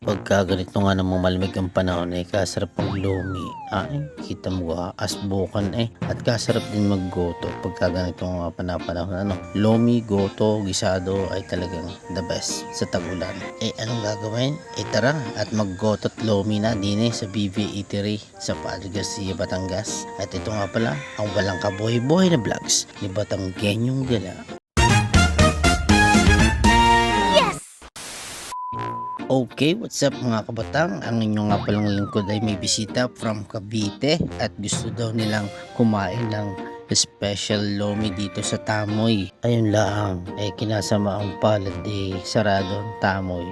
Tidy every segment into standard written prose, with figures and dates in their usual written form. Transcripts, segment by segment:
Pagka ganito nga namang malamig ang panahon ay kasarap ang lomi. Ay, kita mo ka, asbukan eh. At kasarap din maggoto pagka ganito nga panahon. Lomi, goto, gisado ay talagang the best sa tagulan. Eh, anong gagawin? Eh, tara at maggoto at lomi na din sa BV Eatery sa Padre Garcia, Batangas. At ito nga pala, ang walang kaboy-boy na vlogs ni Batanggenyong Gala. Okay, what's up mga kabatang? Ang inyong nga palang lingkod ay may bisita from Cavite at gusto daw nilang kumain ng special lomi dito sa Tamoy. Ayun lang, kinasama ang palad sarado ang Tamoy.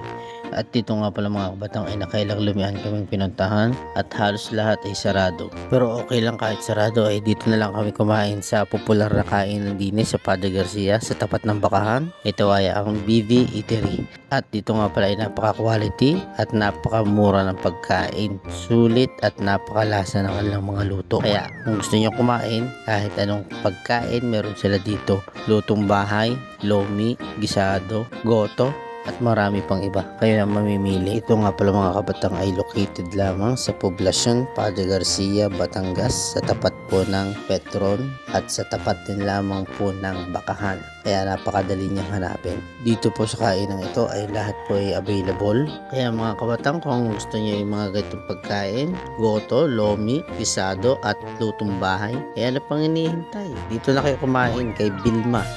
At dito nga pala mga kabatang ay nakailang lumian kaming pinuntahan at halos lahat ay sarado. Pero okay lang kahit sarado ay dito na lang kami kumain sa popular na kainan din sa Padre Garcia sa tapat ng Bakahan. Ito ay ang BV Eatery. At dito nga pala ay napaka-quality at napakamura ng pagkain. Sulit at napakalasa ng kanilang mga luto. Kaya kung gusto niyo kumain kahit anong pagkain meron sila dito. Lutong bahay, lomi, gisado, goto, at marami pang iba. Kayo na mamimili. Ito nga pala mga kabatang ay located lamang sa poblasyon Padre Garcia, Batangas sa tapat po ng Petron at sa tapat din lamang po ng Bakahan. Kaya napakadali niyang hanapin. Dito po sa kainang ito ay lahat po ay available. Kaya mga kabatang kung gusto niyo yung mga ganitong pagkain, goto, lomi, pisado at lutong bahay, kaya na pang hinihintay. Dito na kayo kumain kay Vilma.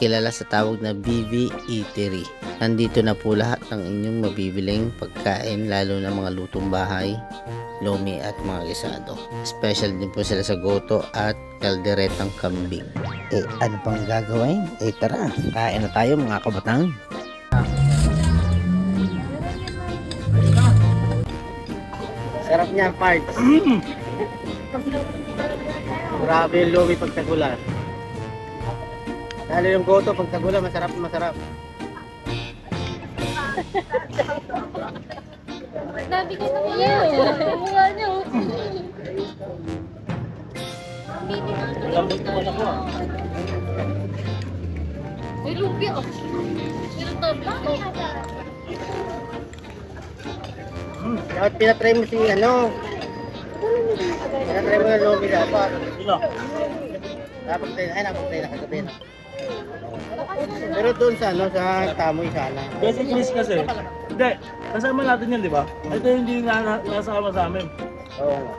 Kilala sa tawag na BV Eatery. Nandito na po lahat ng inyong mabibiling pagkain, lalo na mga lutong bahay, lomi at mga gisado. Special din po sila sa goto at kalderetang kambing. Ano pang gagawin? Tara, kain na tayo mga kabatang. Sarap niya, parts. Grabe yung lomi pag tagulan. Lalo yung goto pag tagulan, masarap. Sabi ko na niyo. Wala niyo. Lambot naman ako. May lumpia. Pero tabi ko. Dapat pinatry mo si pinatry mo yung lomi dapat. Dapat try na kagabi na. Pero doon sa Tamoy sana. Basic list kasi. Hindi, kasama natin yan, di ba? Ito yung hindi nasama sa amin. Oo.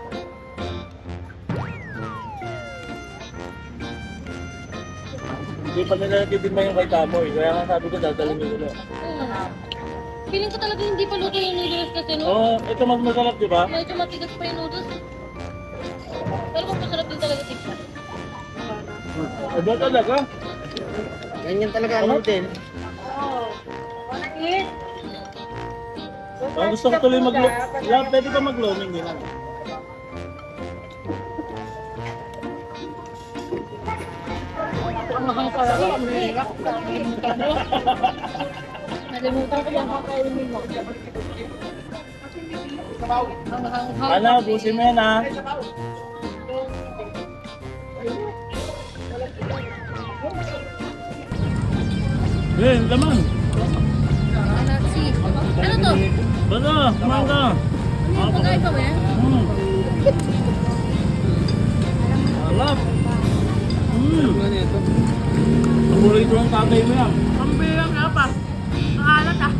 Hindi pa nila natitigma yung kay Tamoy. Kaya nga sabi ko, dadalhin nyo nila. Feeling ko talaga hindi pa luto yung noodles kasi no? Oo, ito mas masarap, di ba? Medyo matigas pa yung noodles. Pero kung masarap din talaga tikman. Aba talaga. Ganyan talaga ang hotel. Gusto ko tuloy pwede ka mag-loaming din. Nalimutan ko lang kakainin mo. Ano, busin mo yan ha. Laman. Alaksi. Ano to? Basta, kumain ka. Ano yung pagkain pa ba yan? Alap. Paborito ng tatay mo yan. Pambilang nga pa. Nakalat ah.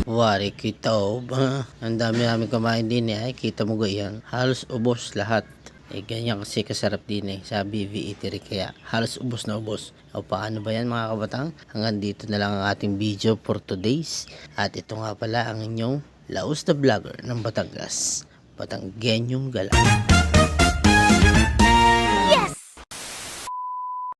Wari kita ba? Ang dami namin kumain din ay kita mo ganyan. Halos ubos lahat. Ganyan kasi kasarap din sa BV Eatery kaya halos ubos na ubos. Paano ba yan mga kabatang? Hanggang dito na lang ang ating video for today's. At ito nga pala ang inyong Laos the Vlogger ng Batangas, Batanggenyong Gala.